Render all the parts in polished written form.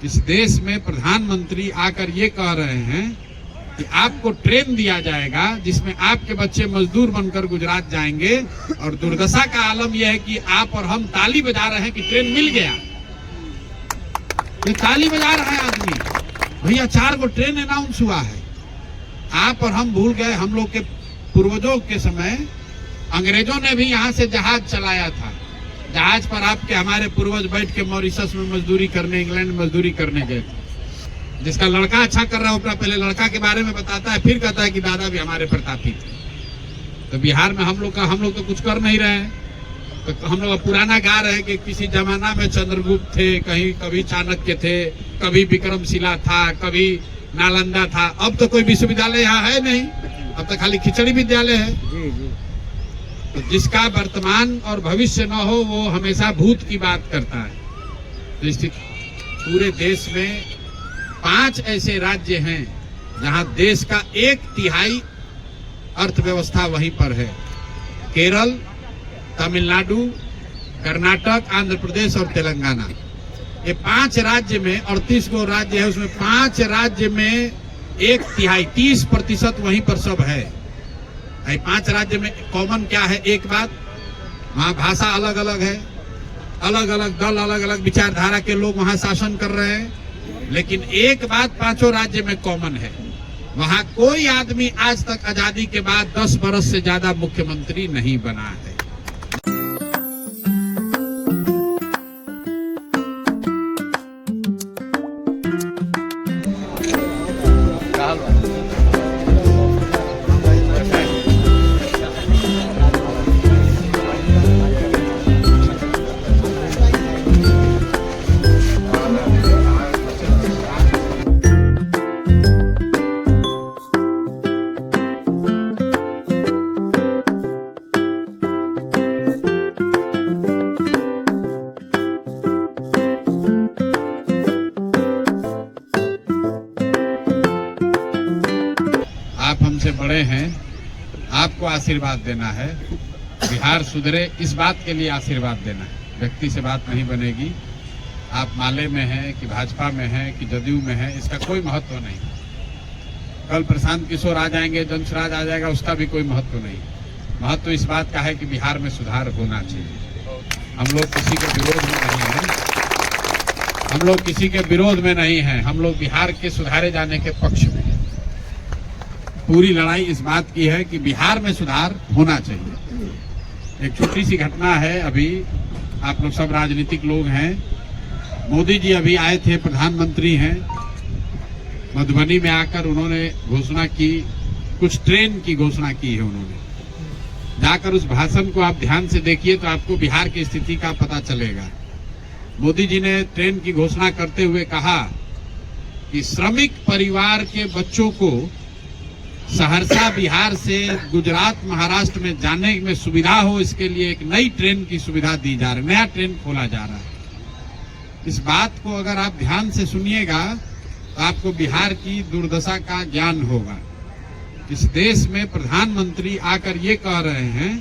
इस देश में प्रधानमंत्री आकर ये कह रहे हैं कि आपको ट्रेन दिया जाएगा जिसमें आपके बच्चे मजदूर बनकर गुजरात जाएंगे, और दुर्दशा का आलम यह है कि आप और हम ताली बजा रहे हैं कि ट्रेन मिल गया। ये ताली बजा रहा है आदमी, भैया 4 गो ट्रेन अनाउंस हुआ है। आप और हम भूल गए, हम लोग के पूर्वजों के समय अंग्रेजों ने भी यहाँ से जहाज चलाया था। जहाज पर आपके हमारे पूर्वज बैठ के मॉरिशस में मजदूरी करने, इंग्लैंड में मजदूरी करने गए थे। जिसका लड़का अच्छा कर रहा है अपना पहले लड़का के बारे में बताता है, फिर कहता है कि दादा भी हमारे प्रतापी थे। तो बिहार में हम लोग तो कुछ कर नहीं रहे हैं। तो हम लोग पुराना गा रहे हैं कि किसी जमाना में चंद्रगुप्त थे, कभी चाणक्य थे, कभी विक्रमशिला था, कभी नालंदा था। अब तो कोई विश्वविद्यालय यहाँ है नहीं, अब तो खाली खिचड़ी विद्यालय है। तो जिसका वर्तमान और भविष्य न हो वो हमेशा भूत की बात करता है। तो इस पूरे देश में 5 ऐसे राज्य हैं जहां देश का 1/3 अर्थव्यवस्था वहीं पर है। केरल, तमिलनाडु, कर्नाटक, आंध्र प्रदेश और तेलंगाना। ये 5 राज्य में 38 गो राज्य है, उसमें 5 राज्य में 1/3 30% वहीं पर सब है। 5 राज्य में कॉमन क्या है? एक बात, वहाँ भाषा अलग अलग है, अलग अलग दल, अलग अलग विचारधारा के लोग वहाँ शासन कर रहे हैं। लेकिन एक बात 5 राज्य में कॉमन है, वहाँ कोई आदमी आज तक आजादी के बाद 10 बरस से ज्यादा मुख्यमंत्री नहीं बना है। आप हमसे बड़े हैं, आपको आशीर्वाद देना है। बिहार सुधरे इस बात के लिए आशीर्वाद देना है। व्यक्ति से बात नहीं बनेगी। आप माले में हैं कि भाजपा में हैं कि जदयू में हैं, इसका कोई महत्व नहीं। कल प्रशांत किशोर आ जाएंगे, जनसुराज आ जाएगा, उसका भी कोई महत्व नहीं। महत्व इस बात का है कि बिहार में सुधार होना चाहिए। हम लोग किसी के विरोध में नहीं हैं, हम लोग किसी के विरोध में नहीं हैं, हम लोग बिहार के सुधारे जाने के पक्ष में हैं। पूरी लड़ाई इस बात की है कि बिहार में सुधार होना चाहिए। एक छोटी सी घटना है, अभी आप लोग सब राजनीतिक लोग हैं, मोदी जी अभी आए थे, प्रधानमंत्री हैं, मधुबनी में आकर उन्होंने घोषणा की, कुछ ट्रेन की घोषणा की है उन्होंने। जाकर उस भाषण को आप ध्यान से देखिए तो आपको बिहार की स्थिति का पता चलेगा। मोदी जी ने ट्रेन की घोषणा करते हुए कहा कि श्रमिक परिवार के बच्चों को सहरसा बिहार से गुजरात महाराष्ट्र में जाने में सुविधा हो, इसके लिए एक नई ट्रेन की सुविधा दी जा रही है, नया ट्रेन खोला जा रहा है। इस बात को अगर आप ध्यान से सुनिएगा तो आपको बिहार की दुर्दशा का ज्ञान होगा। इस देश में प्रधानमंत्री आकर ये कह रहे हैं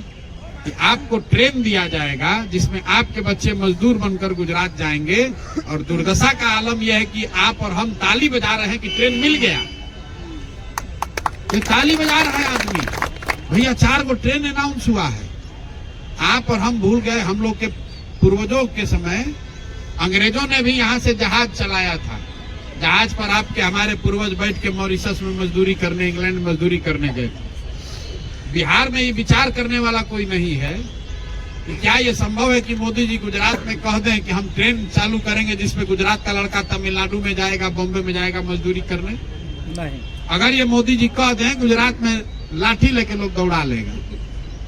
कि आपको ट्रेन दिया जाएगा जिसमें आपके बच्चे मजदूर बनकर गुजरात जाएंगे, और दुर्दशा का आलम यह है कि आप और हम ताली बजा रहे हैं कि ट्रेन मिल गया। ये ताली बजा रहा है आदमी, भैया 4 गो ट्रेन अनाउंस हुआ है। आप और हम भूल गए, हम लोग के पूर्वजों के समय अंग्रेजों ने भी यहाँ से जहाज चलाया था। जहाज पर आपके हमारे पूर्वज बैठ के मॉरिशस में मजदूरी करने, इंग्लैंड में मजदूरी करने गए थे। बिहार में ये विचार करने वाला कोई नहीं है कि क्या ये संभव है कि मोदी जी गुजरात में कह दें कि हम ट्रेन चालू करेंगे जिसमें गुजरात का लड़का तमिलनाडु में जाएगा, बॉम्बे में जाएगा मजदूरी करने? नहीं। अगर ये मोदी जी कह दें, गुजरात में लाठी लेके लोग दौड़ा लेगा।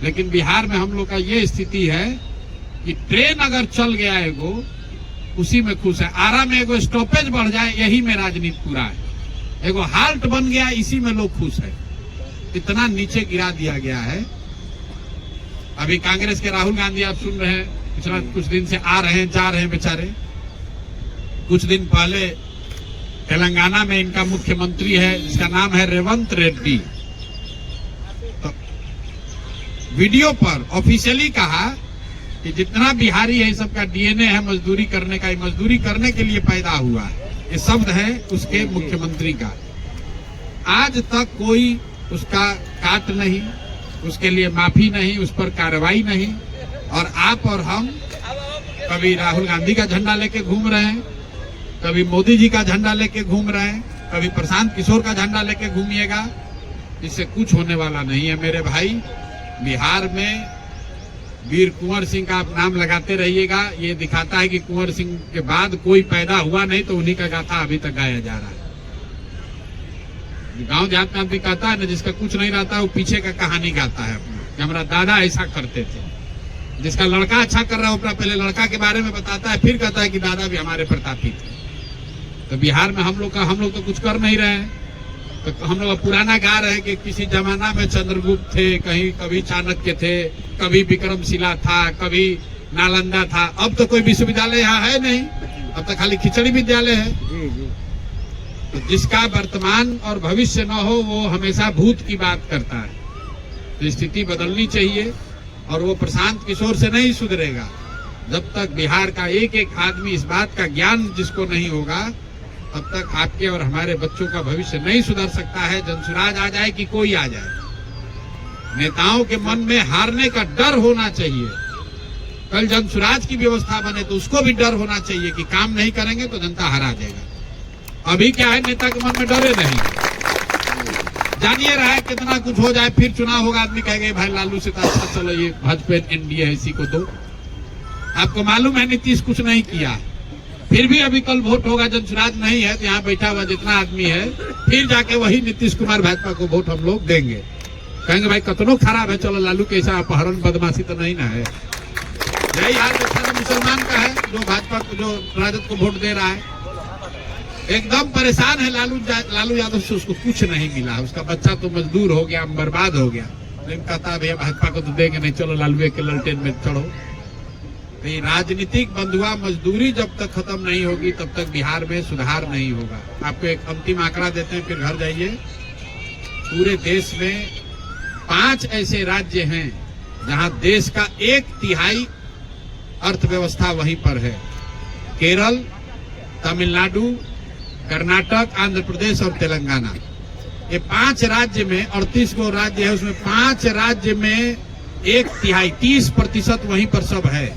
लेकिन बिहार में हम लोग का ये स्थिति है कि ट्रेन अगर चल गया एगो, उसी में खुश है। आरा में एगो स्टॉपेज बढ़ जाए, यही में राजनीति पूरा है। एगो हाल्ट बन गया, इसी में लोग खुश है। इतना नीचे गिरा दिया गया है। अभी कांग्रेस के राहुल गांधी आप सुन रहे हैं, पिछला कुछ दिन से आ रहे हैं, जा रहे हैं बेचारे। कुछ दिन पहले तेलंगाना में इनका मुख्यमंत्री है जिसका नाम है रेवंत रेड्डी, तो वीडियो पर ऑफिशियली कहा कि जितना बिहारी है सबका डीएनए है मजदूरी करने का, मजदूरी करने के लिए पैदा हुआ है। ये शब्द है उसके मुख्यमंत्री का। आज तक कोई उसका काट नहीं, उसके लिए माफी नहीं, उस पर कार्रवाई नहीं। और आप और हम कभी राहुल गांधी का झंडा लेके घूम रहे हैं, कभी मोदी जी का झंडा लेके घूम रहे हैं, कभी प्रशांत किशोर का झंडा लेके घूमिएगा। इससे कुछ होने वाला नहीं है मेरे भाई। बिहार में वीर कुंवर सिंह का आप नाम लगाते रहिएगा, ये दिखाता है कि कुंवर सिंह के बाद कोई पैदा हुआ नहीं, तो उन्हीं का गाथा अभी तक गाया जा रहा है। गांव देहात में आदमी कहता है ना, जिसका कुछ नहीं रहता वो पीछे का कहानी गाता है अपना, कि हमारा दादा ऐसा करते थे। जिसका लड़का अच्छा कर रहा है अपना पहले लड़का के बारे में बताता है, फिर कहता है कि दादा भी हमारे प्रतापी थे। तो बिहार में हम लोग तो कुछ कर नहीं रहे हैं। तो हम लोग पुराना गा रहे हैं कि किसी जमाना में चंद्रगुप्त थे, कहीं कभी चाणक्य थे, कभी विक्रमशिला था, कभी नालंदा था। अब तो कोई विश्वविद्यालय यहाँ है नहीं, अब तो खाली खिचड़ी विद्यालय है। तो जिसका वर्तमान और भविष्य न हो वो हमेशा भूत की बात करता है। तो स्थिति बदलनी चाहिए और वो प्रशांत किशोर से नहीं सुधरेगा जब तक बिहार का एक एक आदमी इस बात का ज्ञान जिसको नहीं होगा, तब तक आपके और हमारे बच्चों का भविष्य नहीं सुधर सकता है। जनसुराज आ जाए कि कोई आ जाए, नेताओं के मन में हारने का डर होना चाहिए। कल जनसुराज की व्यवस्था बने तो उसको भी डर होना चाहिए कि काम नहीं करेंगे तो जनता हरा जाएगा। अभी क्या है, नेता के मन में डरे नहीं, जानिए रहा है कितना कुछ हो जाए, फिर चुनाव होगा, आदमी कहेगा भाई लालू से तो अच्छा, चलो ये भाजपा एनडीए है इसी को दो। आपको मालूम है नीतीश कुछ नहीं किया, फिर भी अभी कल वोट होगा, जनसुराज नहीं है तो यहाँ बैठा हुआ जितना आदमी है, फिर जाके वही नीतीश कुमार भाजपा को वोट हम लोग देंगे। कहेंगे भाई कतनो खराब है, चलो लालू के ऐसा अपहरण बदमाशी तो नहीं ना है। यही हाल सारा मुसलमान का है जो भाजपा को, जो राजद को वोट दे रहा है। एकदम परेशान है लालू यादव से, उसको कुछ नहीं मिला। उसका बच्चा तो मजदूर हो गया, बर्बाद हो गया, लेकिन कहता भैया भाजपा को तो देंगे नहीं, चलो लालू के ललटेन में चढ़ो। राजनीतिक बंधुआ मजदूरी जब तक खत्म नहीं होगी तब तक बिहार में सुधार नहीं होगा। आपको एक अंतिम आंकड़ा देते हैं फिर घर जाइए। पूरे देश में 5 ऐसे राज्य हैं जहां देश का 1/3 अर्थव्यवस्था वहीं पर है। केरल, तमिलनाडु, कर्नाटक, आंध्र प्रदेश और तेलंगाना। ये 5 राज्य में 38 गो राज्य है, उसमें 5 राज्य में 1/3 30% वहीं पर सब है।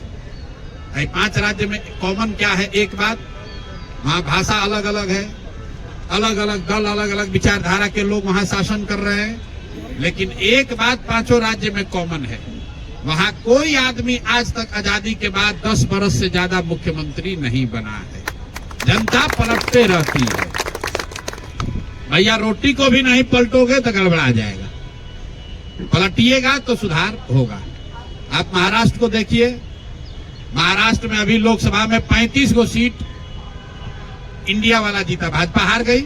5 राज्य में कॉमन क्या है, एक बात, वहाँ भाषा अलग अलग है, अलग अलग दल, अलग अलग विचारधारा के लोग वहाँ शासन कर रहे हैं। लेकिन एक बात 5 राज्य में कॉमन है, वहाँ कोई आदमी आज तक आजादी के बाद 10 बरस से ज्यादा मुख्यमंत्री नहीं बना है। जनता पलटते रहती है। भैया रोटी को भी नहीं पलटोगे तो गड़बड़ा जाएगा, पलटिएगा तो सुधार होगा। आप महाराष्ट्र को देखिए, महाराष्ट्र में अभी लोकसभा में 35 गो सीट इंडिया वाला जीता, भाजपा हार गई।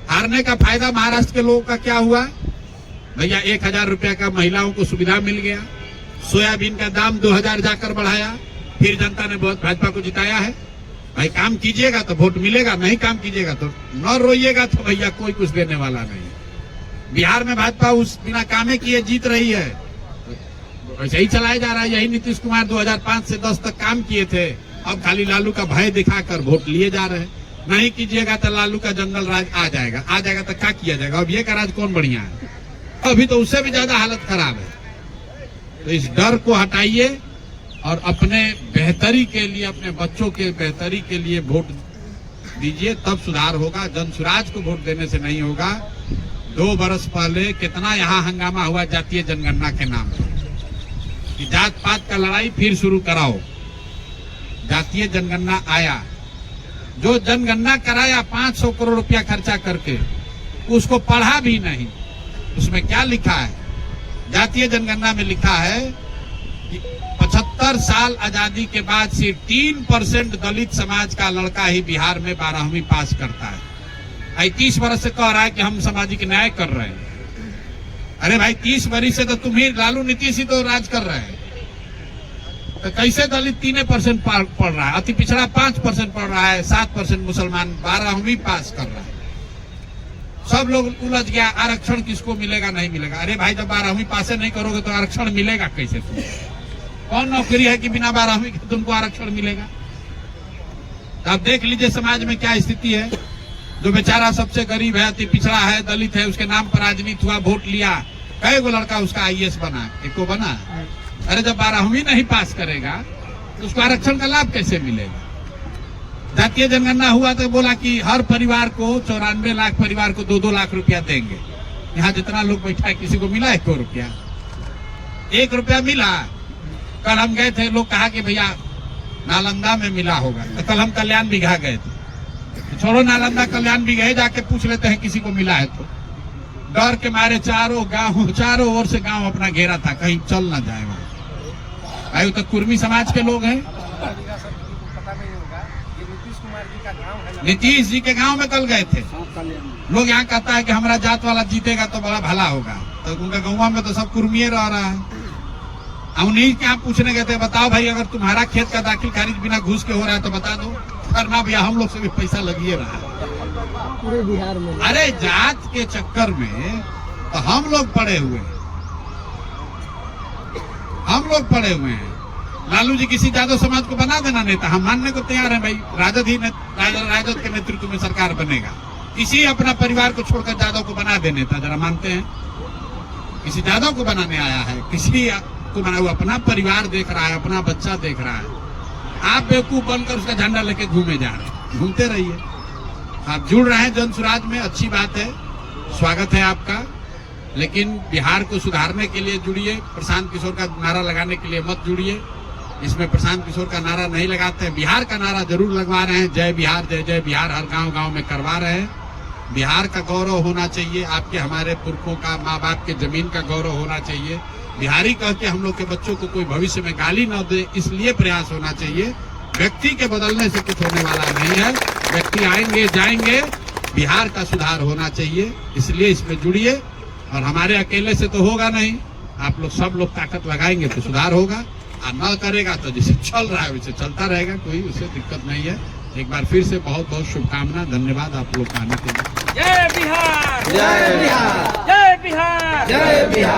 हारने का फायदा महाराष्ट्र के लोगों का क्या हुआ भैया? 1000 रुपया का महिलाओं को सुविधा मिल गया, सोयाबीन का दाम 2000 जाकर बढ़ाया, फिर जनता ने बहुत भाजपा को जिताया है। भाई काम कीजिएगा तो वोट मिलेगा, नहीं काम कीजिएगा तो न रोइएगा तो भैया कोई कुछ देने वाला नहीं। बिहार में भाजपा उस बिना कामे किए जीत रही है, वैसे ही चलाया जा रहा है। यही नीतीश कुमार 2005 से 10 तक काम किए थे, अब खाली लालू का भय दिखाकर वोट लिए जा रहे हैं। नहीं कीजिएगा तो लालू का जंगल राज आ जाएगा तो क्या किया जाएगा? अब ये का राज कौन बढ़िया है? अभी तो उससे भी ज्यादा हालत खराब है। तो इस डर को हटाइए और अपने बेहतरी के लिए, अपने बच्चों के बेहतरी के लिए वोट दीजिए, तब सुधार होगा। जनसुराज को वोट देने से नहीं होगा। 2 बरस पहले कितना यहाँ हंगामा हुआ जातीय जनगणना के नाम पर, कि जात पात का लड़ाई फिर शुरू कराओ। जातीय जनगणना आया, जो जनगणना कराया 500 करोड़ रुपया खर्चा करके, उसको पढ़ा भी नहीं। उसमें क्या लिखा है? जातीय जनगणना में लिखा है कि 75 साल आजादी के बाद सिर्फ 3% दलित समाज का लड़का ही बिहार में 12वीं पास करता है। 30 वर्ष से कह रहा है कि हम सामाजिक न्याय कर रहे हैं। अरे भाई 30 वर्ष से तो तुम ही, लालू नीतीश ही तो राज कर रहे हैं। तो कैसे दलित 3% पढ़ रहा है, अति पिछड़ा 5% पढ़ रहा है, 7% मुसलमान 12वीं पास कर रहा है। सब लोग उलझ गया, आरक्षण किसको मिलेगा नहीं मिलेगा। अरे भाई जब 12वीं पास नहीं करोगे तो आरक्षण मिलेगा कैसे? तुम कौन नौकरी है कि बिना 12वीं के तुमको आरक्षण मिलेगा? तो आप देख लीजिए समाज में क्या स्थिति है। जो बेचारा सबसे गरीब है, अति पिछड़ा है, दलित है, उसके नाम पर राजनीति हुआ, वोट लिया, कई गो लड़का उसका IAS बना, एको बना। अरे जब 12वीं नहीं पास करेगा तो उसको आरक्षण का लाभ कैसे मिलेगा? जातीय जनगणना हुआ तो बोला कि हर परिवार को 94 लाख परिवार को 2-2 लाख रुपया देंगे। यहाँ जितना लोग बैठा है किसी को मिला 1 रुपया? 1 रुपया मिला? कल हम गए थे, लोग कहा कि भैया नालंदा में मिला होगा, तो कल हम कल्याण बिघा गए थे। छोड़ो नालंदा, कल्याण भी गए, जाके पूछ लेते हैं किसी को मिला है तो। डर के मारे चारों ओर से गांव अपना घेरा था, कहीं चल ना जाए वहां। भाई तो कुर्मी समाज के लोग हैं। नीतीश जी के गांव में कल गए थे। लोग यहाँ कहता है कि हमारा जात वाला जीतेगा तो बड़ा भला होगा, तो उनका गाँव में तो सब कुर्मी रह रहा है। उन्हीं के यहाँ पूछने गए थे, बताओ भाई अगर तुम्हारा खेत का दाखिल खारिज बिना घूस के हो रहा है तो बता दो। करना भैया हम लोग से भी पैसा लगिए रहा है पूरे बिहार में। अरे जात के चक्कर में तो हम लोग पड़े हुए हैं, हम लोग पड़े हुए हैं। लालू जी किसी यादव समाज को बना देना नेता, हम मानने को तैयार है भाई। राजद के नेतृत्व में सरकार बनेगा। किसी अपना परिवार को छोड़कर यादव को बना दे नेता, जरा मानते हैं? किसी यादव को बनाने आया है, किसी को बना, वो अपना परिवार देख रहा है, अपना बच्चा देख रहा है। आप बेवकूफ बनकर उसका झंडा लेके घूमे जा रहे हैं। घूमते रहिए। आप जुड़ रहे हैं जन स्वराज में, अच्छी बात है, स्वागत है आपका। लेकिन बिहार को सुधारने के लिए जुड़िए। प्रशांत किशोर का नारा लगाने के लिए मत जुड़िए। इसमें प्रशांत किशोर का नारा नहीं लगाते हैं, बिहार का नारा जरूर लगवा रहे हैं। जय बिहार, जय जय बिहार हर गांव-गांव में करवा रहे हैं। बिहार का गौरव होना चाहिए, आपके हमारे पुरखों का, माँ बाप के जमीन का गौरव होना चाहिए। बिहारी कह के हम लोग के बच्चों को कोई भविष्य में गाली न दे, इसलिए प्रयास होना चाहिए। व्यक्ति के बदलने से कुछ होने वाला नहीं है। व्यक्ति आएंगे जाएंगे, बिहार का सुधार होना चाहिए, इसलिए इसमें जुड़िए। और हमारे अकेले से तो होगा नहीं, आप लोग सब लोग ताकत लगाएंगे तो सुधार होगा। और न करेगा तो जैसे चल रहा है वैसे चलता रहेगा, कोई उससे दिक्कत नहीं है। एक बार फिर से बहुत बहुत शुभकामना, धन्यवाद आप लोग आने के लिए। जय बिहार, जय बिहार, जय बिहार, जय बिहार।